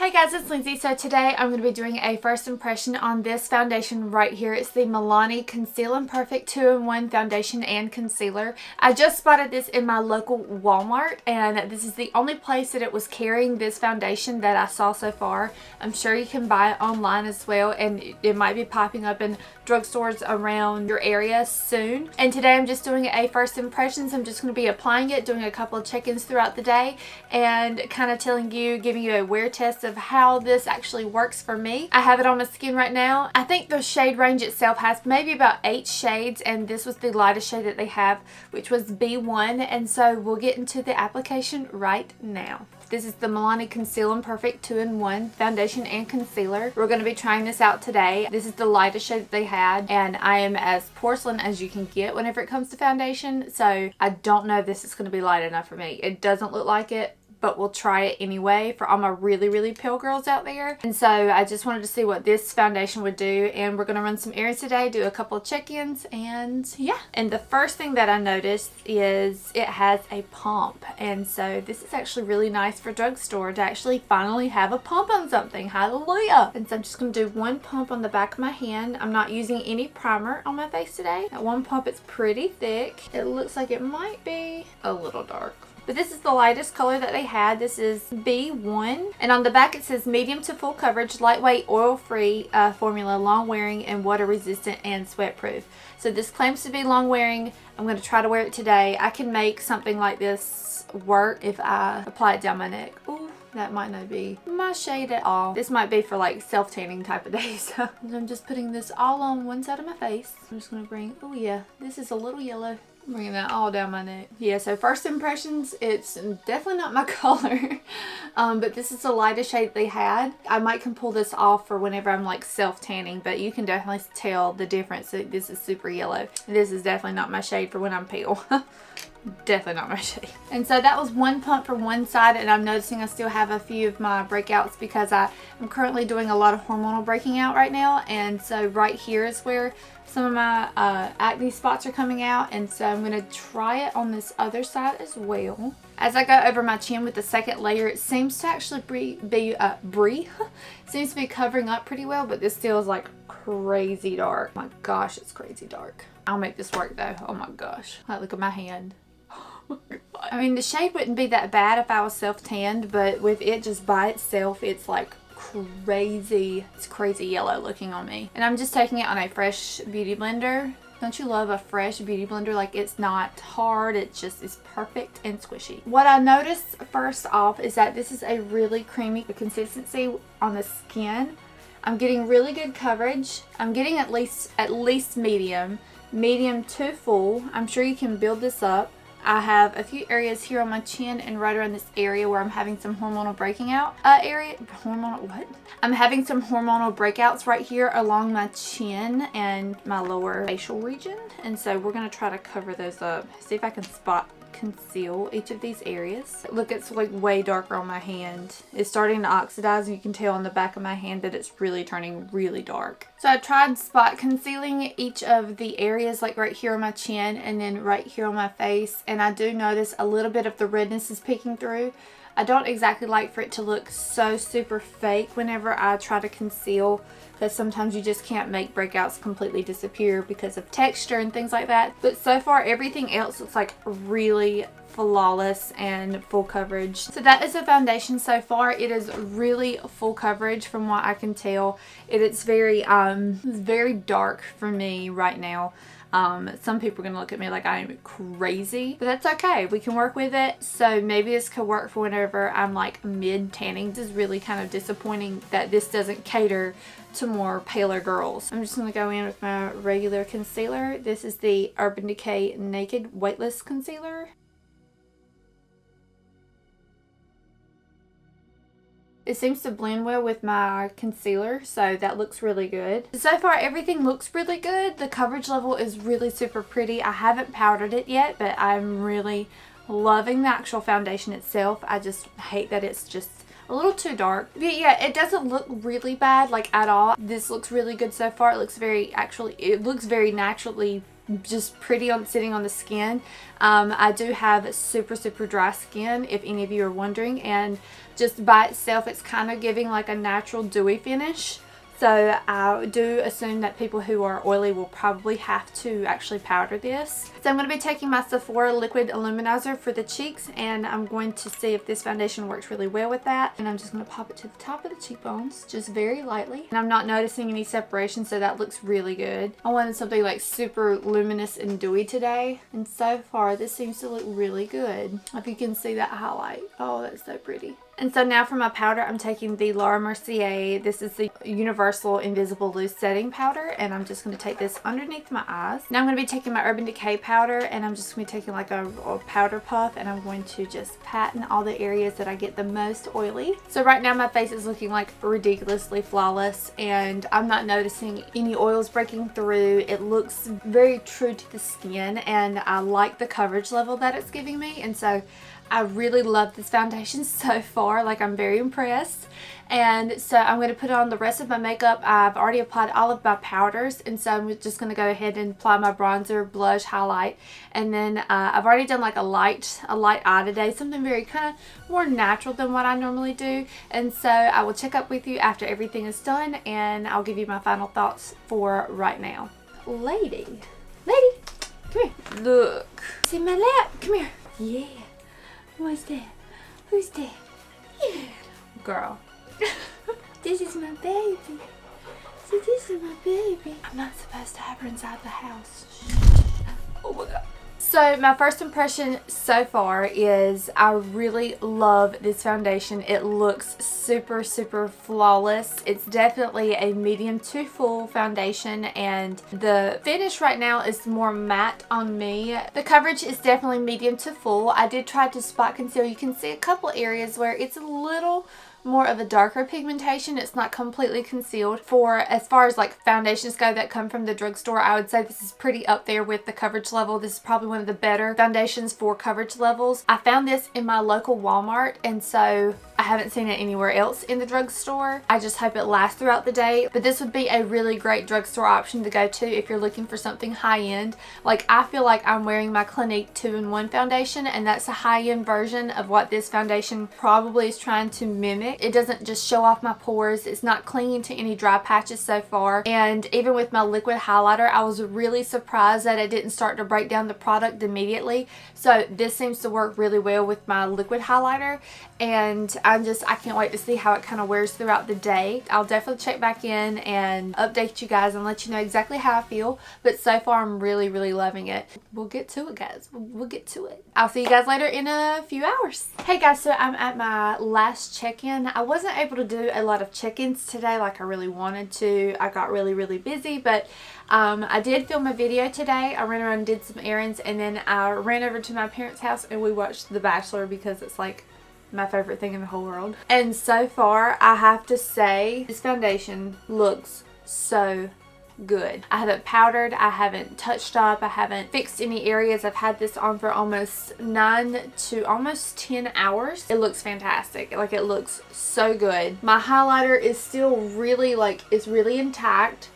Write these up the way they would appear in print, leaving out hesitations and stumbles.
Hey guys, it's Lindsay. So today I'm going to be doing a first impression on this foundation right here. It's the Milani Conceal and Perfect 2-in-1 foundation and concealer. I just spotted this in my local Walmart, and this is the only place that it was carrying this foundation that I saw so far. I'm sure you can buy it online as well, and it might be popping up in drugstores around your area soon. And today I'm just doing a first impressions. I'm just going to be applying it, doing a couple of check-ins throughout the day, and kind of giving you a wear test of how this actually works for me. I have it on my skin right now. I think the shade range itself has maybe about 8 shades, and this was the lightest shade that they have, which was B1, and so we'll get into the application right now. This is the Milani Conceal and Perfect 2-in-1 foundation and concealer. We're going to be trying this out today. This is the lightest shade that they had, and I am as porcelain as you can get whenever it comes to foundation, so I don't know if this is going to be light enough for me. It doesn't look like it, but we'll try it anyway for all my really pale girls out there. And so I just wanted to see what this foundation would do, and we're going to run some errands today, do a couple of check-ins, and yeah. And the first thing that I noticed is it has a pump, and so this is actually really nice for drugstore to actually finally have a pump on something. Hallelujah. And so I'm just going to do one pump on the back of my hand. I'm not using any primer on my face today. That one pump, it's pretty thick. It looks like it might be a little dark, but this is the lightest color that they had. This is B1. And on the back it says medium to full coverage, lightweight, oil-free formula, long-wearing and water-resistant and sweat-proof. So this claims to be long-wearing. I'm going to try to wear it today. I can make something like this work if I apply it down my neck. Ooh, that might not be my shade at all. This might be for like self-tanning type of days. I'm just putting this all on one side of my face. I'm just going to bring, oh yeah, this is a little yellow. I'm bringing that all down my neck. Yeah, so first impressions, it's definitely not my color. But this is the lightest shade they had. I can pull this off for whenever I'm like self-tanning, but you can definitely tell the difference. This is super yellow. This is definitely not my shade for when I'm pale. Definitely not my shade. And so that was one pump for one side, and I'm noticing I still have a few of my breakouts because I'm currently doing a lot of hormonal breaking out right now, and so right here is where some of my acne spots are coming out, and so I'm going to try it on this other side as well. As I go over my chin with the second layer, it seems to actually seems to be covering up pretty well, but this still is like crazy dark. Oh my gosh, it's crazy dark. I'll make this work though. Oh my gosh. Like, look at my hand. I mean, the shade wouldn't be that bad if I was self-tanned, but with it just by itself, it's like crazy. It's crazy yellow looking on me. And I'm just taking it on a fresh beauty blender. Don't you love a fresh beauty blender? Like, it's not hard, it's perfect and squishy. What I noticed first off is that this is a really creamy consistency on the skin. I'm getting really good coverage. I'm getting at least medium to full. I'm sure you can build this up. I have a few areas here on my chin and right around this area where I'm having some hormonal breaking out I'm having some hormonal breakouts right here along my chin and my lower facial region, and so we're going to try to cover those up. See if I can conceal each of these areas. Look, it's like way darker on my hand. It's starting to oxidize, and you can tell on the back of my hand that it's really turning really dark. So I tried spot concealing each of the areas, like right here on my chin and then right here on my face, and I do notice a little bit of the redness is peeking through. I don't exactly like for it to look so super fake whenever I try to conceal, because sometimes you just can't make breakouts completely disappear because of texture and things like that. But so far everything else looks like really flawless and full coverage. So that is the foundation so far. It is really full coverage from what I can tell. It's very dark for me right now. Some people are going to look at me like I'm crazy, but that's okay. We can work with it. So maybe this could work for whenever I'm like mid tanning. This is really kind of disappointing that this doesn't cater to more paler girls. I'm just going to go in with my regular concealer. This is the Urban Decay Naked Weightless Concealer. It seems to blend well with my concealer, so that looks really good. So far everything looks really good. The coverage level is really super pretty. I haven't powdered it yet, but I'm really loving the actual foundation itself. I just hate that it's just a little too dark. But yeah, it doesn't look really bad like at all. This looks really good so far. It looks very naturally just pretty on sitting on the skin. I do have super dry skin, if any of you are wondering, and just by itself it's kind of giving like a natural dewy finish. So I do assume that people who are oily will probably have to actually powder this. So I'm going to be taking my Sephora liquid illuminizer for the cheeks, and I'm going to see if this foundation works really well with that. And I'm just going to pop it to the top of the cheekbones, just very lightly. And I'm not noticing any separation, so that looks really good. I wanted something like super luminous and dewy today, and so far this seems to look really good. If you can see that highlight. Oh, that's so pretty. And so now for my powder, I'm taking the Laura Mercier. This is the Universal Invisible Loose Setting Powder, and I'm just going to take this underneath my eyes. Now I'm going to be taking my Urban Decay powder, and I'm just going to be taking like a powder puff, and I'm going to just pat in all the areas that I get the most oily. So right now my face is looking like ridiculously flawless, and I'm not noticing any oils breaking through. It looks very true to the skin, and I like the coverage level that it's giving me, and so I really love this foundation so far. Like, I'm very impressed. And so I'm going to put on the rest of my makeup. I've already applied all of my powders, and so I'm just going to go ahead and apply my bronzer, blush, highlight, and then I've already done like a light eye today, something very kind of more natural than what I normally do. And so I will check up with you after everything is done, and I'll give you my final thoughts for right now. Lady, come here. Look, see my lap. Come here. Yeah. What's that? Who's that? Yeah. Girl. This is my baby. See, this is my baby. I'm not supposed to have her inside the house. Oh my god. So my first impression so far is I really love this foundation. It looks super flawless. It's definitely a medium to full foundation, and the finish right now is more matte on me. The coverage is definitely medium to full. I did try to spot conceal. You can see a couple areas where it's a little more of a darker pigmentation. It's not completely concealed. For as far as like foundations go that come from the drugstore, I would say this is pretty up there with the coverage level. This is probably one of the better foundations for coverage levels. I found this in my local Walmart, and so I haven't seen it anywhere else in the drugstore. I just hope it lasts throughout the day, but this would be a really great drugstore option to go to if you're looking for something high-end. Like, I feel like I'm wearing my Clinique 2-in-1 foundation, and that's a high-end version of what this foundation probably is trying to mimic. It doesn't just show off my pores. It's not clinging to any dry patches so far. And even with my liquid highlighter, I was really surprised that it didn't start to break down the product immediately. So this seems to work really well with my liquid highlighter. And I can't wait to see how it kind of wears throughout the day. I'll definitely check back in and update you guys and let you know exactly how I feel. But so far, I'm really loving it. We'll get to it, guys. We'll get to it. I'll see you guys later in a few hours. Hey guys, so I'm at my last check-in. I wasn't able to do a lot of check-ins today like I really wanted to. I got really busy, but I did film a video today. I ran around and did some errands, and then I ran over to my parents' house and we watched The Bachelor because it's like my favorite thing in the whole world. And so far, I have to say, this foundation looks so good. I haven't powdered, I haven't touched up, I haven't fixed any areas. I've had this on for almost 9 to almost 10 hours. It looks fantastic. Like, it looks so good. My highlighter is still really, like, it's really intact.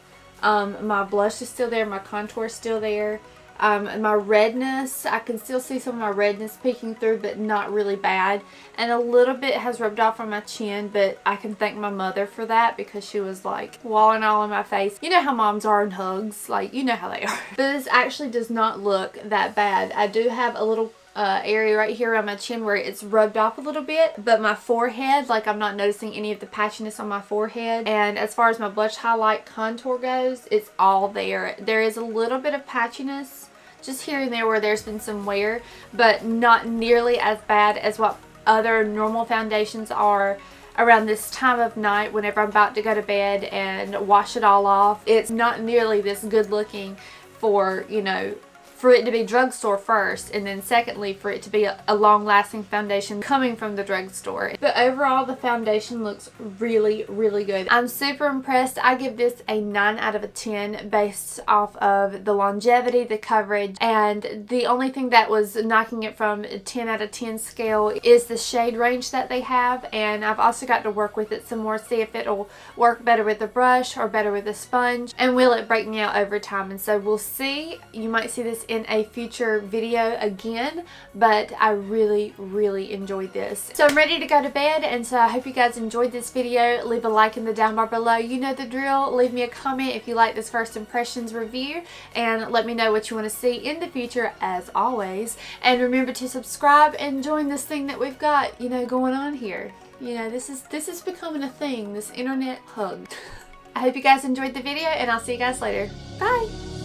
My blush is still there, my contour is still there. My redness, I can still see some of my redness peeking through, but not really bad. And a little bit has rubbed off on my chin, but I can thank my mother for that because she was like walling all in my face. You know how moms are in hugs, like, you know how they are. But this actually does not look that bad. I do have a little area right here around my chin where it's rubbed off a little bit, but my forehead, like, I'm not noticing any of the patchiness on my forehead. And as far as my blush highlight contour goes, it's all there. There is a little bit of patchiness just here and there where there's been some wear, but not nearly as bad as what other normal foundations are around this time of night whenever I'm about to go to bed and wash it all off. It's not nearly this good looking for, you know, for it to be drugstore first, and then secondly for it to be a long-lasting foundation coming from the drugstore. But overall the foundation looks really good. I'm super impressed. I give this a 9 out of 10 based off of the longevity, the coverage, and the only thing that was knocking it from a 10 out of 10 scale is the shade range that they have. And I've also got to work with it some more, see if it'll work better with the brush or better with a sponge, and will it break me out over time. And so we'll see. You might see this in a future video again, but I really enjoyed this. So I'm ready to go to bed, and so I hope you guys enjoyed this video. Leave a like in the down bar below. You know the drill. Leave me a comment if you like this first impressions review, and let me know what you want to see in the future as always. And remember to subscribe and join this thing that we've got, you know, going on here. You know, this is becoming a thing, this internet hug. I hope you guys enjoyed the video, and I'll see you guys later. Bye!